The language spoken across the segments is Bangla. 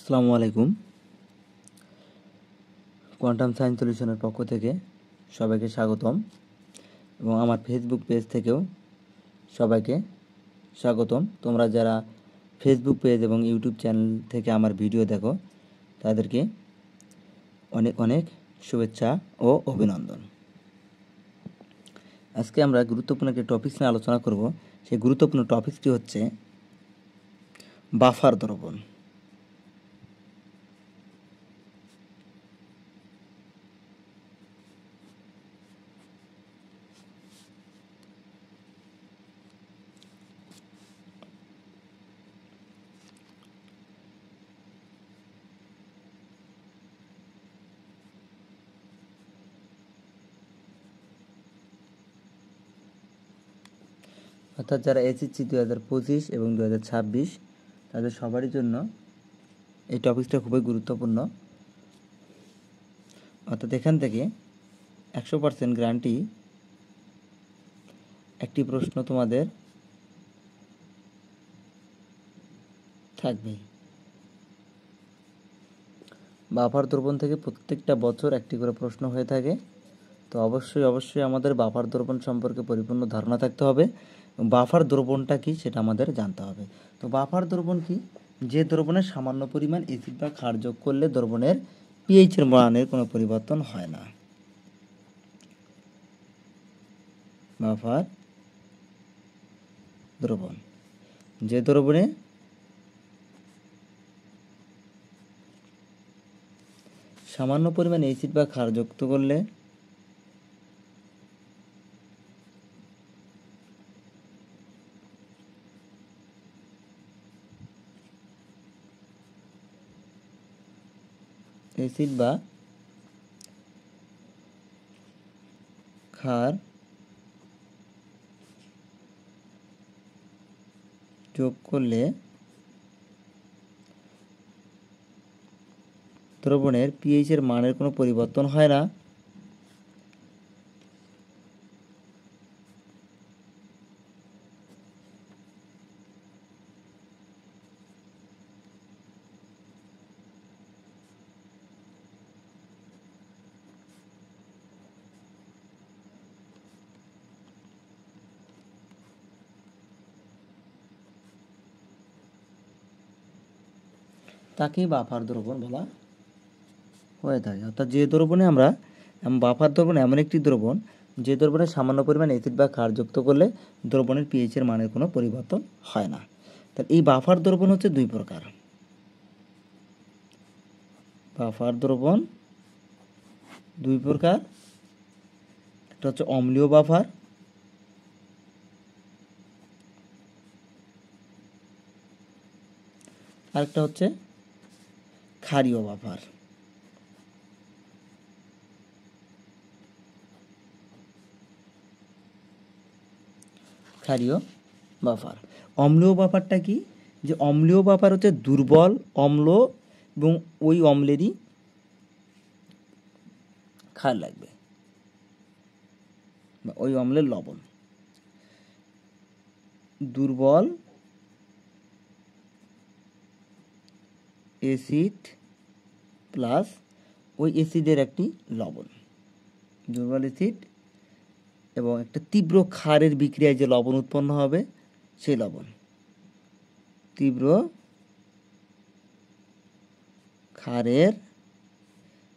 আসসালামু আলাইকুম। কোয়ান্টাম সায়েন্স সলিউশনের পক্ষ থেকে সবাইকে স্বাগতম এবং আমার ফেসবুক পেজ থেকেও সবাইকে স্বাগতম। তোমরা যারা ফেসবুক পেজ এবং ইউটিউব চ্যানেল থেকে আমার ভিডিও দেখো তাদেরকে অনেক অনেক শুভেচ্ছা ও অভিনন্দন। আজকে আমরা গুরুত্বপূর্ণ একটি টপিকস নিয়ে আলোচনা করব। সেই গুরুত্বপূর্ণ টপিকসটি হচ্ছে বাফার দ্রবণ। অর্থাৎ যারা এসএসসি 2025 এবং 2026 তাদের সবারই জন্য এই টপিকসটা খুবই গুরুত্বপূর্ণ। অর্থাৎ এখান থেকে 100% গ্যারান্টি একটি প্রশ্ন তোমাদের থাকবে। বাফার দ্রবণ থেকে প্রত্যেকটা বছর একটি করে প্রশ্ন হয়ে থাকে। তো অবশ্যই আমাদের বাফার দ্রবণ সম্পর্কে পরিপূর্ণ ধারণা থাকতে হবে। বাফার দ্রবণটা কি সেটা আমাদের জানতে হবে। তো বাফার দ্রবণ কি? যে দ্রবণের সামান্য পরিমাণ অ্যাসিড বা ক্ষার যোগ করলে দ্রবণের পিএইচের মানের কোনো পরিবর্তন হয় না। বাফার দ্রবণ যে দ্রবণে সামান্য পরিমাণ অ্যাসিড বা ক্ষার যুক্ত করলে অ্যাসিড বা ক্ষার যোগ করলে দ্রবণের পিএইচের মানের কোনো পরিবর্তন হয় না। তাকেই বাফার দ্রবণ বলা হয়ে থাকে। অর্থাৎ যে দ্রবণে আমরা বাফার দ্রবণ এমন একটি দ্রবণ যে দ্রবণে সামান্য পরিমাণ অ্যাসিড বা ক্ষার যুক্ত করলে দ্রবণের পিএইচের মানের কোনো পরিবর্তন হয় না। তাহলে এই বাফার দ্রবণ হচ্ছে দুই প্রকার। বাফার দ্রবণ দুই প্রকার, একটা হচ্ছে অম্লীয় বাফার, আরেকটা হচ্ছে ক্ষারীয় বাফার। ক্ষারীয় বাফার। অম্লীয় বাফারটা কি? যে অম্লীয় বাফার হচ্ছে দুর্বল অম্ল এবং ওই অম্লেরই ক্ষার লাগবে বা ওই অম্লের লবণ। দুর্বল অ্যাসিড প্লাস ওই অ্যাসিডের একটি লবণ। দুর্বল অ্যাসিড এবং একটা তীব্র ক্ষারের বিক্রিয়ায় যে লবণ উৎপন্ন হবে সেই লবণ। তীব্র ক্ষারের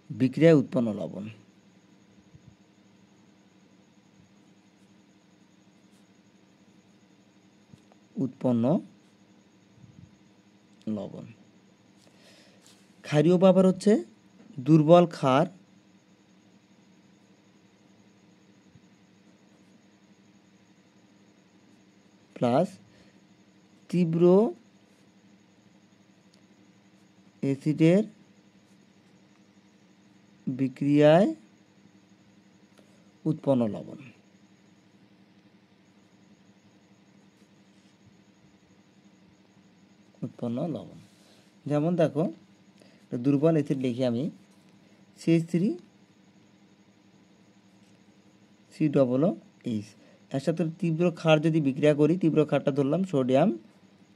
বিক্রিয়ায় উৎপন্ন লবণ। উৎপন্ন লবণ। ক্ষারীয় বাফার হচ্ছে দুর্বল ক্ষার প্লাস তীব্র অ্যাসিডের বিক্রিয়ায় উৎপন্ন লবণ। উৎপন্ন লবণ যেমন দেখো, দুর্বল অ্যাসিড লিখি আমি CH3COOH। এর সাথে তীব্র ক্ষার যদি বিক্রিয়া করি, তীব্র ক্ষারটা ধরলাম সোডিয়াম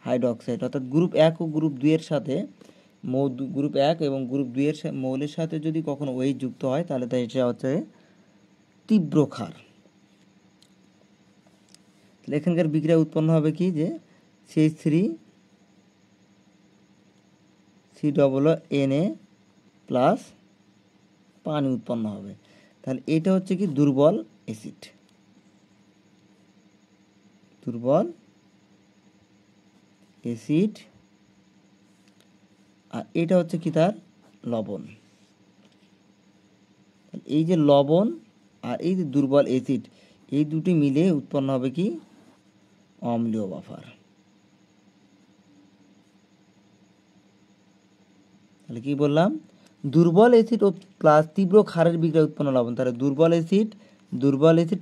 হাইড্রোক্সাইড। অর্থাৎ গ্রুপ 1 ও গ্রুপ 2 এর সাথে গ্রুপ 1 এবং গ্রুপ 2 এর মৌলের সাথে যদি কখনো OH যুক্ত হয় তাহলে তা এটা হচ্ছে তীব্র ক্ষার। তাহলে এখানকার বিক্রিয়া উৎপন্ন হবে কি, যে CH3 COO Na প্লাস পানি উৎপন্ন হবে। তাহলে এটা হচ্ছে কি দুর্বল অ্যাসিড, দুর্বল অ্যাসিড। আর এটা হচ্ছে কি তার লবণ। এই যে লবণ আর এই যে দুর্বল অ্যাসিড, এই দুটি মিলে উৎপন্ন হবে কি অম্লীয় বাফার। তাহলে কি বললাম, দুর্বল অ্যাসিড ও প্লাস তীব্র ক্ষারের বিক্রিয়া উৎপন্ন লবণ। তাহলে দুর্বল অ্যাসিড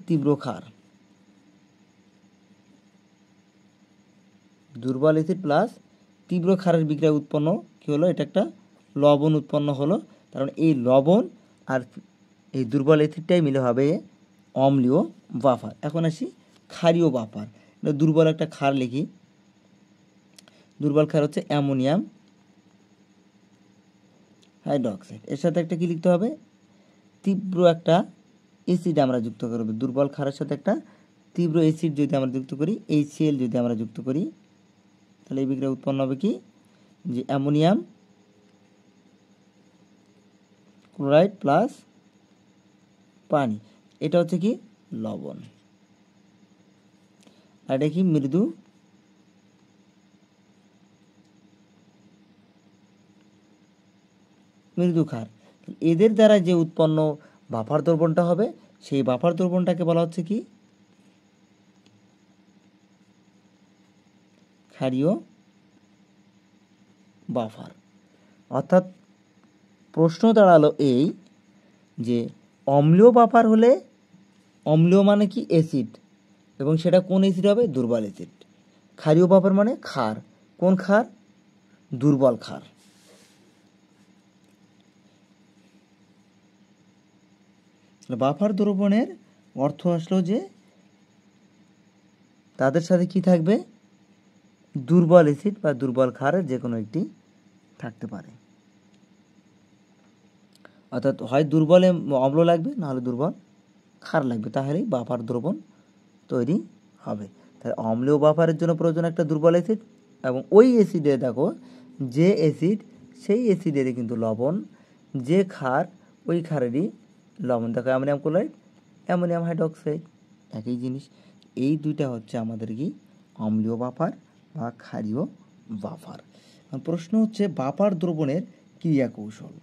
তীব্র ক্ষার, দুর্বল অ্যাসিড প্লাস তীব্র ক্ষারের বিক্রিয়া উৎপন্ন কি হলো, এটা একটা লবণ উৎপন্ন হলো। কারণ এই লবণ আর এই দুর্বল অ্যাসিডটাই মিলে হবে অম্লীয় বাফার। এখন আসি ক্ষারীয় বাফার। দুর্বল একটা ক্ষার লিখি, দুর্বল ক্ষার হচ্ছে অ্যামোনিয়াম হাইড্রোক্সাইড। এর সাথে একটা কি লিখতে হবে, তীব্র একটা অ্যাসিড আমরা যুক্ত করব। দুর্বল ক্ষারের সাথে একটা তীব্র অ্যাসিড যদি আমরা যুক্ত করি, HCl যদি আমরা যুক্ত করি, তাহলে এই বিক্রিয়া উৎপন্ন হবে কি, যে অ্যামোনিয়াম ক্লোরাইড প্লাস পানি। এটা হচ্ছে কি লবণ, আর এটা কি মৃদু ক্ষার। এদের দ্বারা যে উৎপন্ন বাফার দ্রবণটা হবে, সেই বাফার দ্রবণটাকে বলা হচ্ছে কি ক্ষারীয় বাফার। অর্থাৎ প্রশ্ন দাঁড়ালো এই যে অম্লীয় বাফার হলে, অম্লীয় মানে কি অ্যাসিড, এবং সেটা কোন অ্যাসিড হবে, দুর্বল অ্যাসিড। ক্ষারীয় বাফার মানে ক্ষার, কোন ক্ষার, দুর্বল ক্ষার। বাফার দ্রবণের অর্থ আসলো যে তাদের সাথে কি থাকবে, দুর্বল অ্যাসিড বা দুর্বল ক্ষারের যে কোনো একটি থাকতে পারে। অর্থাৎ হয় দুর্বল অম্ল লাগবে, নাহলে দুর্বল ক্ষার লাগবে, তাহলেই বাফার দ্রবণ তৈরি হবে। তাহলে অম্লীয় বাফারের জন্য প্রয়োজন একটা দুর্বল অ্যাসিড, এবং ওই অ্যাসিডে দেখো যে অ্যাসিড, সেই অ্যাসিডেরই কিন্তু লবণ, যে ক্ষার ওই ক্ষারেরই লবণ। দেখো অ্যামোনিয়াম ক্লোরাইড, অ্যামোনিয়াম হাইড্রোক্সাইড, একই জিনিস। এই দুইটা হচ্ছে আমাদের কি অম্লীয় বাফার বা ক্ষারীয় বাফার। প্রশ্ন হচ্ছে বাফার দ্রবণের ক্রিয়া কৌশল।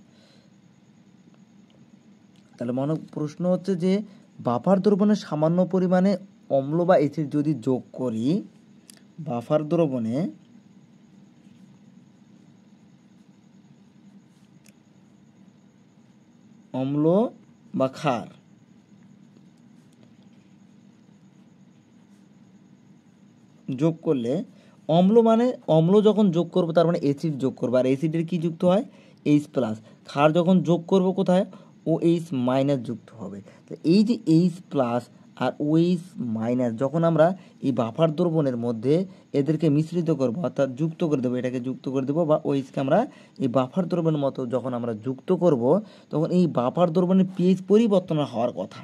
তাহলে প্রশ্ন হচ্ছে যে বাফার দ্রবণে সামান্য পরিমাণে অম্ল বা অ্যাসিড যদি যোগ করি, বাফার দ্রবণে অম্ল বা ক্ষার যোগ করলে, অম্ল মানে অম্ল যখন যোগ করব তার মানে অ্যাসিড যোগ করবো, আর অ্যাসিডের কি যুক্ত হয়, H প্লাস। ক্ষার যখন যোগ করব কোথায়, OH মাইনাস যুক্ত হবে। তো এই যে H প্লাস আর OH মাইনাস যখন আমরা এই বাফার দ্রবণের মধ্যে এদেরকে মিশ্রিত করব, অর্থাৎ যুক্ত করে দেবো, এটাকে যুক্ত করে দেবো, বা OHকে আমরা এই বাফার দ্রবণের মতো যখন আমরা যুক্ত করব, তখন এই বাফার দ্রবণের pH পরিবর্তন হওয়ার কথা।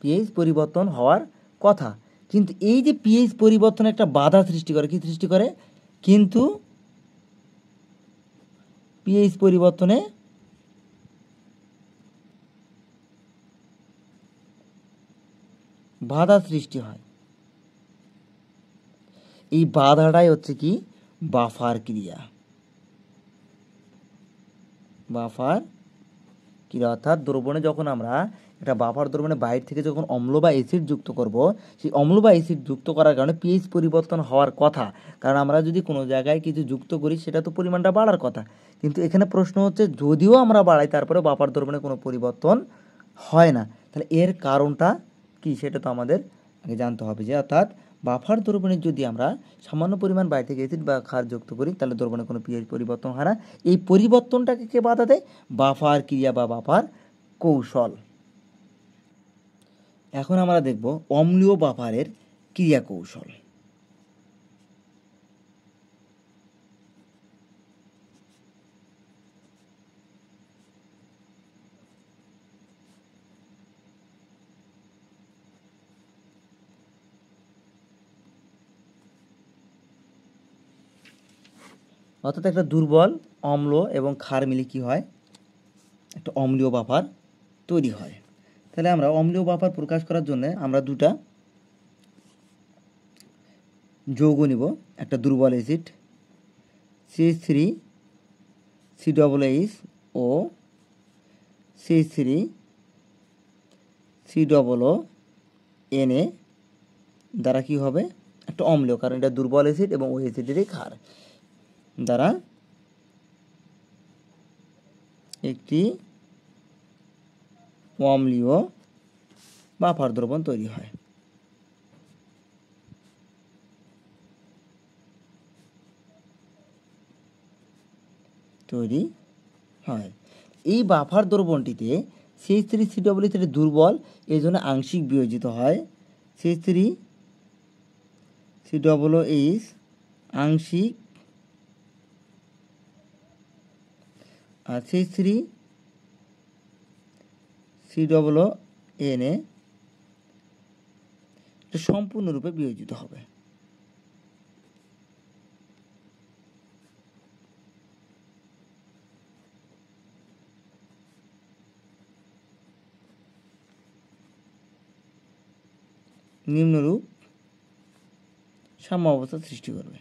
pH পরিবর্তন হওয়ার কথা, কিন্তু এই যে pH পরিবর্তনে একটা বাধা সৃষ্টি করে, কি সৃষ্টি করে, কিন্তু pH পরিবর্তনে বাধা সৃষ্টি হয়। এই বাধাটাই হচ্ছে কি বাফার ক্রিয়া। বাফার ক্রিয়া অর্থাৎ দ্রবণে যখন আমরা একটা বাফার দ্রবণে বাইরে থেকে যখন অম্ল বা অ্যাসিড যুক্ত করব, সেই অম্ল বা অ্যাসিড যুক্ত করার কারণে pH পরিবর্তন হওয়ার কথা। কারণ আমরা যদি কোনো জায়গায় কিছু যুক্ত করি, সেটা তো পরিমাণটা বাড়ার কথা, কিন্তু এখানে প্রশ্ন হচ্ছে যদিও আমরা বাড়াই, তারপরে বাফার দ্রবণে কোনো পরিবর্তন হয় না। তাহলে এর কারণটা কি, সেটা তো আমাদের আগে জানতে হবে। যে অর্থাৎ বাফার দ্রবণে যদি আমরা সামান্য পরিমাণ বাইরে থেকে অ্যাসিড বা ক্ষার যুক্ত করি, তাহলে দ্রবণে কোনো pH পরিবর্তন হয় না। এই পরিবর্তনটাকে কে বাধা দেয়, বাফার ক্রিয়া বা বাফার কৌশল। এখন আমরা দেখব অম্লীয় বাফারের ক্রিয়া কৌশল। অর্থাৎ একটা দুর্বল অম্ল এবং ক্ষার মিলে কি হয়, একটা অম্লীয় বাফার তৈরি হয়। তাহলে আমরা অম্লীয় বাফার প্রকাশ করার জন্য আমরা দুটা যৌগ নিব। একটা দুর্বল অ্যাসিড CH3COOH ও CH3COONA দ্বারা কি হবে, একটা অম্লীয়, কারণ এটা দুর্বল অ্যাসিড এবং ওই অ্যাসিডেরই ক্ষার দ্বারা একটি অম্লীয় বাফার দ্রবণ তৈরি হয়। এই বাফার দ্রবণটিতে CH3COOH দুর্বল, এই জন্য আংশিক বিয়োজিত হয়। CH3COOH আংশিক আর CH3COONA সম্পূর্ণরূপে বিয়োজিত হবে। নিম্নরূপ সাম্য অবস্থা সৃষ্টি করবে।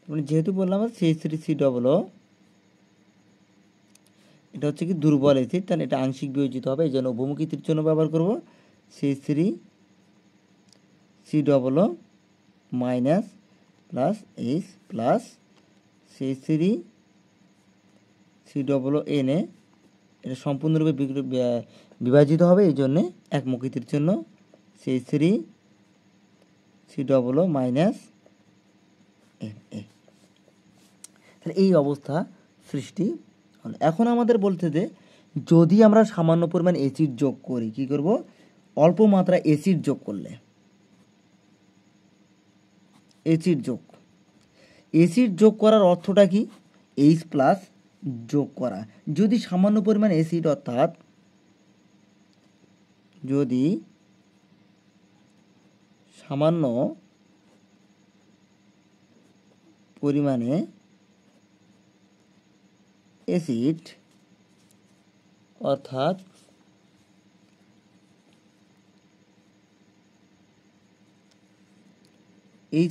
মানে যেহেতু বললাম CH3COO এটা হচ্ছে কি দুর্বল অ্যাসিড, তাহলে এটা আংশিক বিয়োজিত হবে, এই জন্য বহুমুখী তীর্যক ব্যবহার করব। CH3COO minus plus H plus CH3COONA এটা সম্পূর্ণরূপে বিভাজিত হবে, এই জন্যে একমুখী তীর্যক CH3COO মাইনাস NA। তাহলে এই অবস্থা সৃষ্টি হলো। এখন আমাদের বলতে যে যদি আমরা সামান্য পরিমাণ অ্যাসিড যোগ করি, কি করব, অল্প মাত্রা অ্যাসিড যোগ করলে, অ্যাসিড যোগ করার অর্থটা কি, H প্লাস যোগ করা। যদি সামান্য পরিমাণ অ্যাসিড, অর্থাৎ যদি সামান্য পরিমাণে অ্যাসিড, অর্থাৎ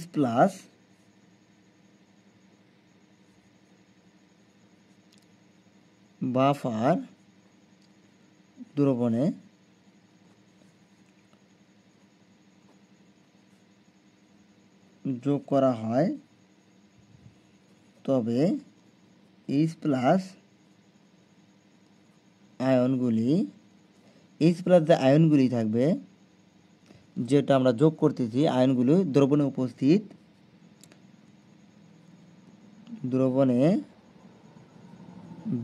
H প্লাস বাফার দ্রবণে যোগ করা হয়, তবে H প্লাস আয়নগুলি, H প্লাস যে আয়নগুলি থাকবে, যেটা আমরা যোগ করতেছি, আয়নগুলি দ্রবণে উপস্থিত, দ্রবণে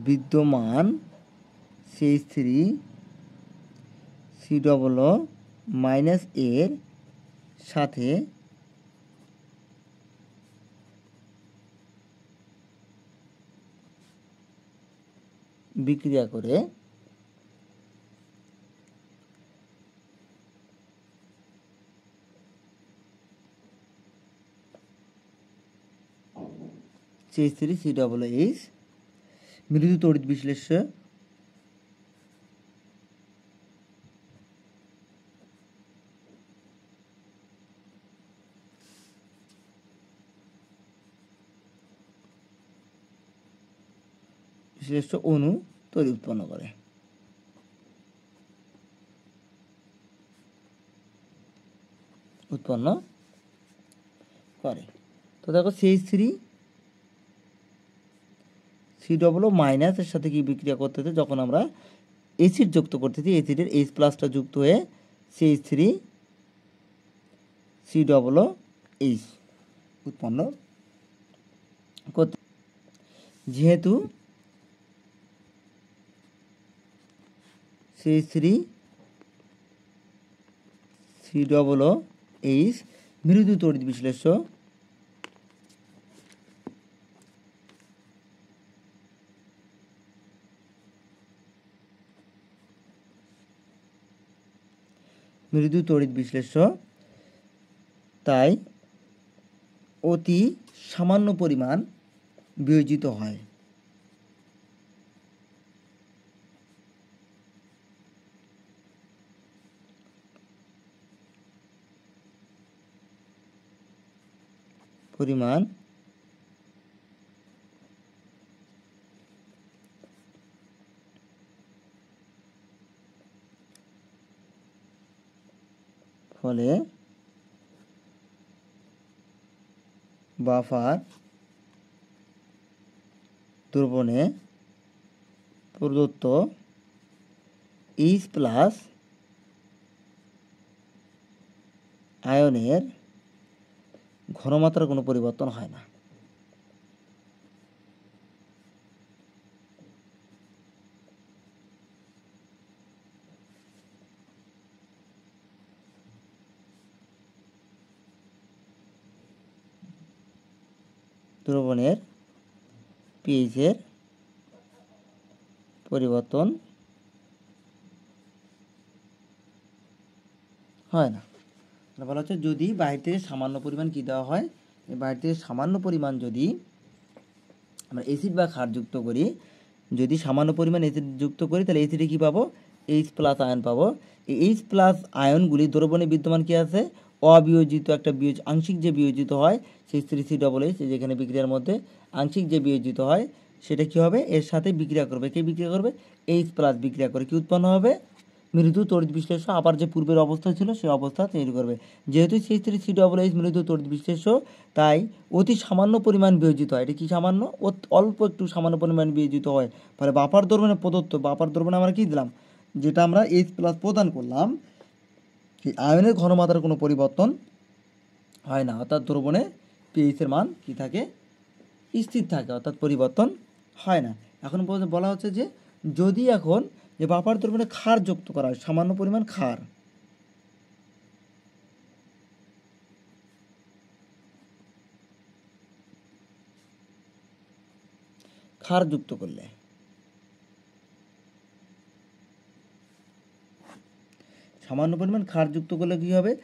বিদ্যমান CH3COO মাইনাস এর সাথে বিক্রিয়া করে CH3COOH মৃদু তড়িৎ বিশ্লেষ্য অণু তৈরি উৎপন্ন করে। তো দেখো CH3COO মাইনাসের সাথে কি বিক্রিয়া করতেছে, যখন আমরা অ্যাসিড যুক্ত করতেছি, অ্যাসিডের H প্লাসটা যুক্ত হয়ে CH3COOH উৎপন্ন করতে। যেহেতু CH3COOH মৃদু তড়িৎ বিশ্লেষ্য, তাই অতি সামান্য পরিমাণ বিয়োজিত হয়। ফলে বাফার দ্রবণে প্রদত্ত H+ আয়নের ঘনমাত্রার কোনো পরিবর্তন হয় না। দ্রবণের পিএইচের পরিবর্তন হয় না। বলা হচ্ছে যদি বাইরে থেকে সামান্য পরিমাণ কী দেওয়া হয়, বাইরে থেকে সামান্য পরিমাণ যদি আমরা অ্যাসিড বা ক্ষার যুক্ত করি, যদি সামান্য পরিমাণ অ্যাসিড যুক্ত করি তাহলে অ্যাসিডে কী পাবো? H+ আয়ন পাবো। এই H+ আয়নগুলি দ্রবণে বিদ্যমান কী আছে? অবিয়োজিত একটা আংশিক যে বিয়োজিত হয় CH3COOH, যেখানে বিক্রিয়ার মধ্যে আংশিক যে বিয়োজিত হয় সেটা কী হবে? এর সাথে বিক্রিয়া করবে। কে বিক্রিয়া করবে? H+ বিক্রিয়া করে কী উৎপন্ন হবে? মৃদু তড়িৎ বিশ্লেষ্য, আবার যে পূর্বের অবস্থা ছিল সেই অবস্থা তৈরি করবে। যেহেতু CH3COOH মৃদু তড়িৎ বিশ্লেষ্য, তাই অতি সামান্য পরিমাণ বিয়োজিত হয়। এটা কি সামান্য? অল্প একটু সামান্য পরিমাণ বিয়োজিত হয়। ফলে বাফার দ্রবণে প্রদত্ত, বাফার দ্রবণে আমরা কী দিলাম? যেটা আমরা H+ প্রদান করলাম, সেই আয়নের ঘনমাত্রার কোনো পরিবর্তন হয় না। অর্থাৎ দ্রবণে পিএইচের মান কী থাকে? স্থির থাকে, অর্থাৎ পরিবর্তন হয় না। এখন বলা হচ্ছে যে যদি এখন যে বাফার দ্রবণে ক্ষার যুক্ত করা হয়, সামান্য পরিমাণ ক্ষার যুক্ত করলে, সামান্য পরিমাণ ক্ষার যুক্ত করলে কী হবে?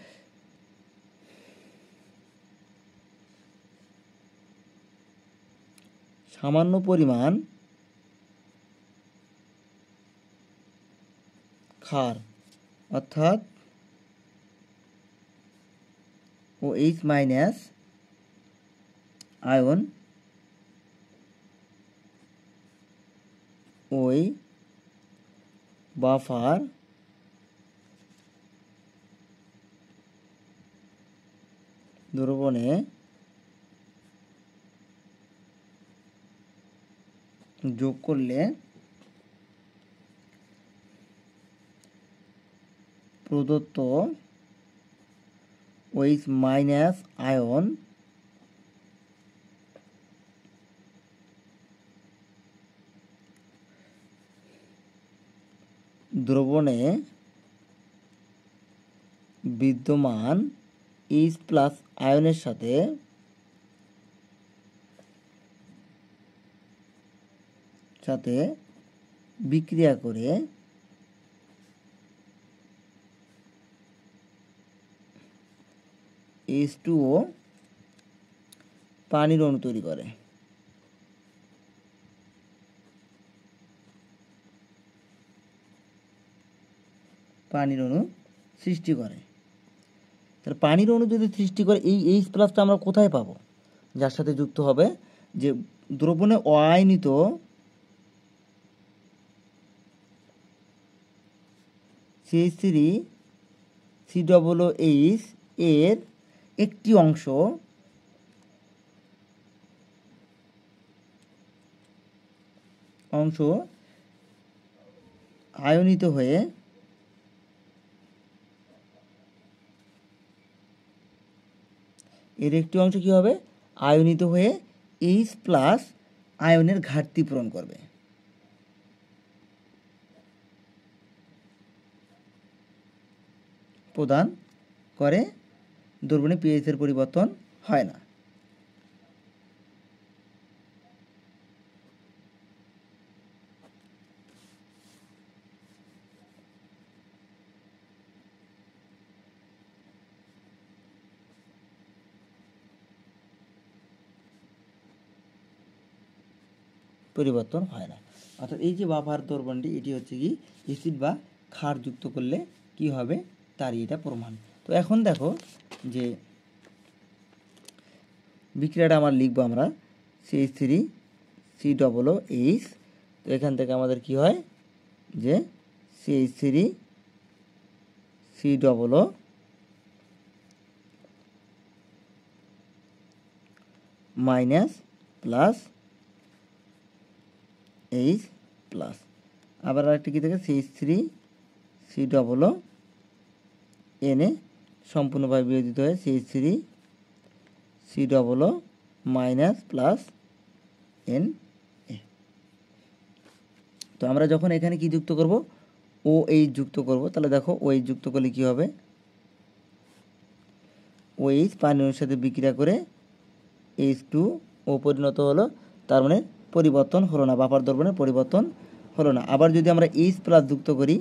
সামান্য পরিমাণ ক্ষার অর্থাৎ OH- আয়ন ওই বাফার দ্রবণে যোগ করলে প্রদত্ত OH- আয়ন দ্রবণে বিদ্যমান H+ আয়নের সাথে বিক্রিয়া করে H2O পানির অণু তৈরি করে। পানির অণু সৃষ্টি করে। তাহলে পানির অণু যদি সৃষ্টি করে, এই H+টা আমরা কোথায় পাবো? যার সাথে যুক্ত হবে যে দ্রবণে অআয়নিত CH3COOH এর একটি অংশ আয়নিত হয়ে এর একটি অংশ কী হবে? আয়নিত হয়ে H+ আয়নের ঘাটতি পূরণ করবে। প্রদান করে দ্রবণে পিএইচ এর পরিবর্তন হয় না। পরিবর্তন হয় না। অর্থাৎ এই যে বাফার দ্রবণটি এটি হচ্ছে কি অ্যাসিড বা ক্ষার যুক্ত করলে কি হবে তারই এটা প্রমাণ। তো এখন দেখো যে বিক্রিয়াটা আমার লিখবো আমরা CH3COOH। তো এখান থেকে আমাদের কি হয় যে CH3COO minus plus H plus, আবার আরেকটা কী থাকে CH3COO এনে সম্পূর্ণভাবে বিয়োজিত হয় CH3COO মাইনাস প্লাস Na। তো আমরা যখন এখানে কি যুক্ত করব OH যুক্ত করব, তাহলে দেখো OH যুক্ত করলে কি হবে OH পানির সাথে বিক্রিয়া করে H2O পরিণত হলো, তার মানে পরিবর্তন হলো না, বাফার দ্রবণের পরিবর্তন হলো না। আবার যদি আমরা H প্লাস যুক্ত করি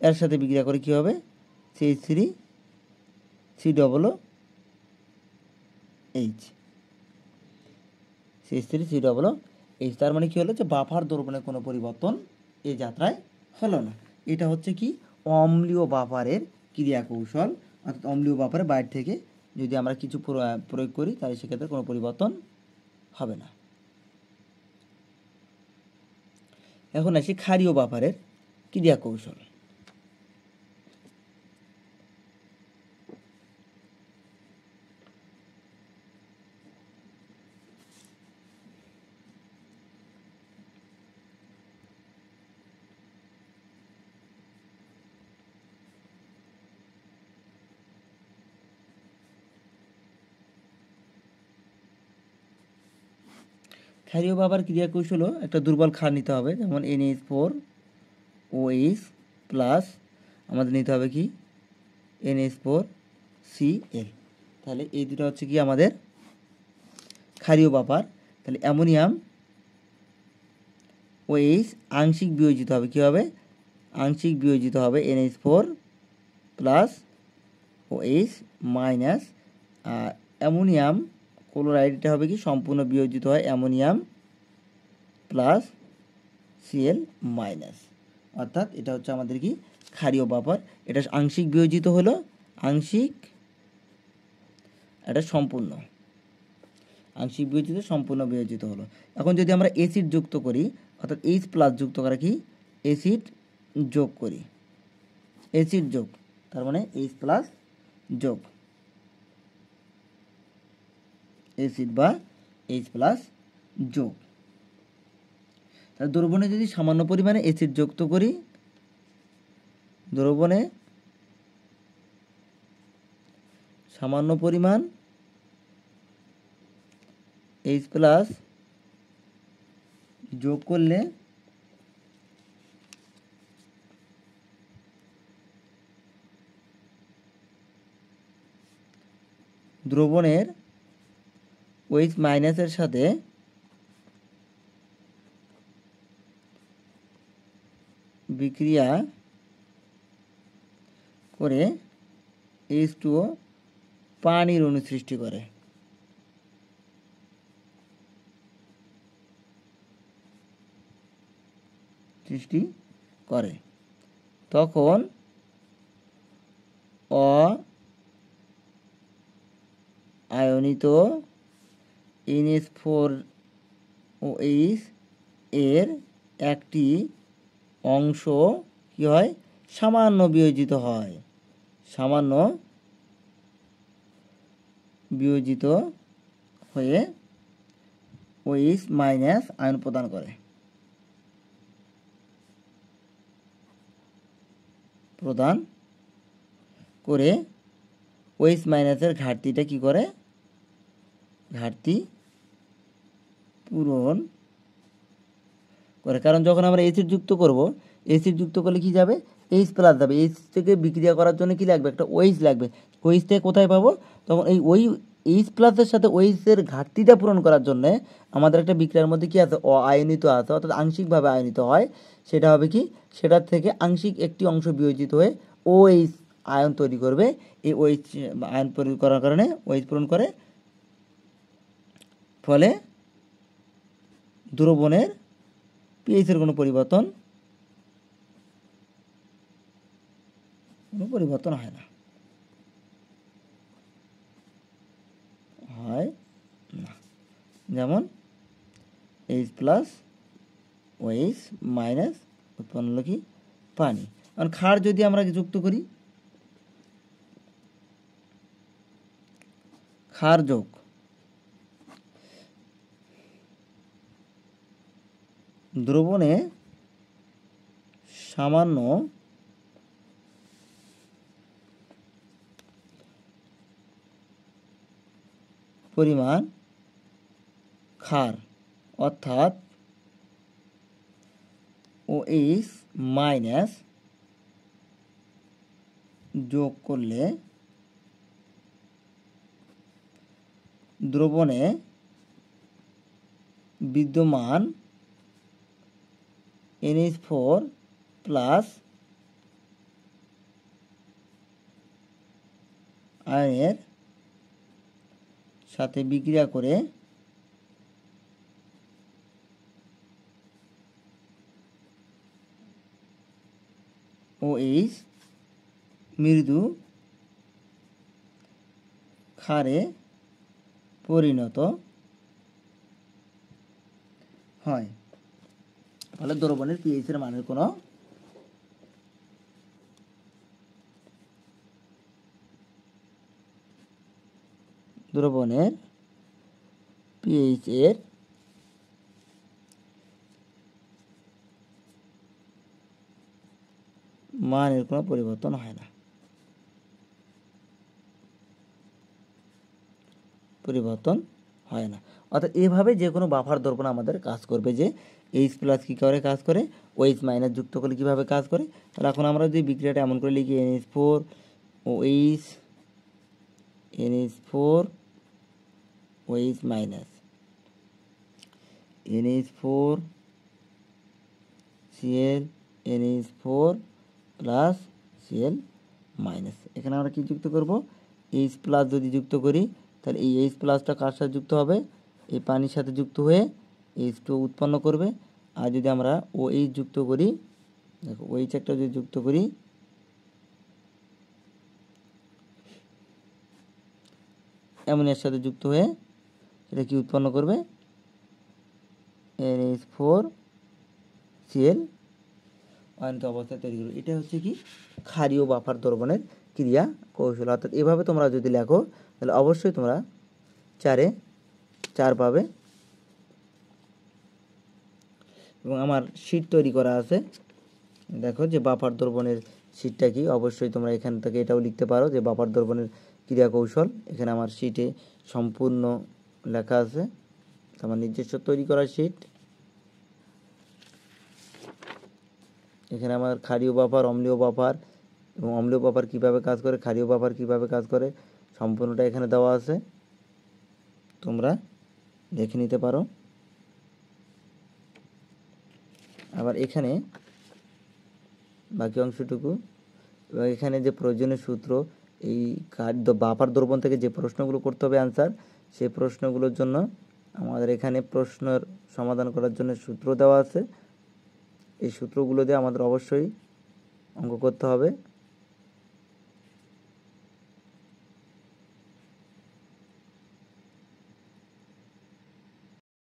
এর সাথে বিক্রিয়া করে কি হবে CH3COOH CH3COOH, তার মানে কি হলো যে বাফার দ্রবণের কোনো পরিবর্তন এই যাত্রায় হলো না। এটা হচ্ছে কি অম্লীয় বাফারের ক্রিয়া কৌশল। অর্থাৎ অম্লীয় বাফারের বাইরে থেকে যদি আমরা কিছু প্রয়োগ করি তাহলে সেক্ষেত্রে কোনো পরিবর্তন হবে না। এখন আসি ক্ষারীয় বাফারের ক্রিয়া কৌশল। ক্ষারীয় বাফার ক্রিয়া কৌশলও একটা দুর্বল ক্ষার নিতে হবে, যেমন NH4OH প্লাস আমাদের নিতে হবে কি NH4Cl। তাহলে এই দুটো হচ্ছে কি আমাদের ক্ষারীয় বাফার। তাহলে অ্যামোনিয়াম OH আংশিক বিয়োজিত হবে, কী হবে আংশিক বিয়োজিত হবে NH4 প্লাস OH মাইনাস, আর অ্যামোনিয়াম ক্লোরাইড এটা হবে কি সম্পূর্ণ বিয়োজিত হয় অ্যামোনিয়াম প্লাস Cl মাইনাস। অর্থাৎ এটা হচ্ছে আমাদের কি ক্ষারীয় বাফার। এটা আংশিক বিয়োজিত হলো, আংশিক, এটা সম্পূর্ণ, আংশিক বিয়োজিত সম্পূর্ণ বিয়োজিত হলো। এখন যদি আমরা অ্যাসিড যুক্ত করি, অর্থাৎ H প্লাস যুক্ত করা কি অ্যাসিড যোগ করি, অ্যাসিড যোগ, তার মানে H প্লাস যোগ, অ্যাসিড বা H প্লাস যোগ। তাহলে দ্রবণে যদি সামান্য পরিমাণে অ্যাসিড যুক্ত করি, দ্রবণে সামান্য পরিমাণ H প্লাস যোগ করলে দ্রবণের OH মাইনাসের সাথে বিক্রিয়া করে H2O পানির অণু সৃষ্টি করে। তখন আয়নিত NH4OH এর একটি অংশ কি হয় সামান্য বিয়োজিত হয়, সামান্য বিয়োজিত হয়ে OH মাইনাস আয়ন প্রদান করে, OH মাইনাসের ঘাটতিটা কি করে, ঘাটতি পূরণ করে। কারণ যখন আমরা অ্যাসিড যুক্ত করব, অ্যাসিড যুক্ত করলে কি যাবে, H প্লাস যাবে। H থেকে বিক্রিয়া করার জন্য কি লাগবে, একটা OH লাগবে। OH থেকে কোথায় পাবো, তখন এই H প্লাসের সাথে OH এর ঘাটতিটা পূরণ করার জন্য আমাদের একটা বিক্রিয়ার মধ্যে কি আছে, অআয়নিত আছে, অর্থাৎ আংশিকভাবে আয়নিত হয়। সেটা হবে কি, সেটার থেকে আংশিক একটি অংশ বিয়োজিত হয়ে OH আয়ন তৈরি করবে। এই OH আয়ন তৈরি করার কারণে OH পূরণ করে, ফলে দ্রবণের পিএইচের কোনো পরিবর্তন হয় না, যেমন H প্লাস OH মাইনাস উৎপন্ন হলো কি, পানি। কারণ ক্ষার যদি আমরা যুক্ত করি, ক্ষার যোগ দ্রবণে সামান্য পরিমাণ ক্ষার অর্থাৎ OH মাইনাস যোগ করলে দ্রবণে বিদ্যমান NH4 প্লাস আয়নের সাথে বিক্রিয়া করে OH মৃদু ক্ষারে পরিণত হয়। ফলে দ্রবণের পিএইচের মানের কোনো দ্রবণের পিএইচের মানের কোনো পরিবর্তন হয় না, অর্থাৎ এভাবে যে কোনো বাফার দ্রবণ আমাদের কাজ করবে। যে H প্লাস কী করে কাজ করে, OH মাইনাস যুক্ত করলে কীভাবে কাজ করে। তাহলে এখন আমরা যদি বিক্রিয়াটা এমন করে লিখি, NH4 OH NH4 OH minus NH4 Cl NH4 plus Cl minus. এখানে আমরা কি যুক্ত করব, H প্লাস যদি যুক্ত করি, তাহলে এই H প্লাসটা কার সাথে যুক্ত হবে, এই পানির সাথে যুক্ত হয়ে H2 উৎপন্ন করবে। আর যদি আমরা OH যুক্ত করি, দেখো OH একটা যদি যুক্ত করি, অ্যামোনিয়ার সাথে যুক্ত হয়ে এটা কি উৎপন্ন করবে, NH4 Cl আয়নিত অবস্থায় তৈরি করবে। এটা হচ্ছে কি ক্ষারীয় বাফার দ্রবণের ক্রিয়া কৌশল। অর্থাৎ এভাবে তোমরা যদি লেখো তাহলে অবশ্যই তোমরা 4-এ 4 পাবে। এবং আমার শীট তৈরি করা আছে, দেখো যে বাফার দ্রবণের শীটটা কি, অবশ্যই তোমরা এখান থেকে এটাও লিখতে পারো যে বাফার দ্রবণের ক্রিয়া কৌশল। এখানে আমার শীটে সম্পূর্ণ লেখা আছে, আমার নিজস্ব তৈরি করা শীট। এখানে আমার ক্ষারীয় বাফার, অম্লীয় বাফার এবং অম্লীয় বাফার কীভাবে কাজ করে, ক্ষারীয় বাফার কীভাবে কাজ করে, সম্পূর্ণটা এখানে দেওয়া আছে, তোমরা দেখে নিতে পারো। আবার এখানে বাকি অংশটুকু, এবং এখানে যে প্রয়োজনীয় সূত্র, এই বাফার দ্রবণ থেকে যে প্রশ্নগুলো করতে হবে অ্যান্সার, সেই প্রশ্নগুলোর জন্য আমাদের এখানে প্রশ্নের সমাধান করার জন্য সূত্র দেওয়া আছে। এই সূত্রগুলো দিয়ে আমাদের অবশ্যই অঙ্ক করতে হবে।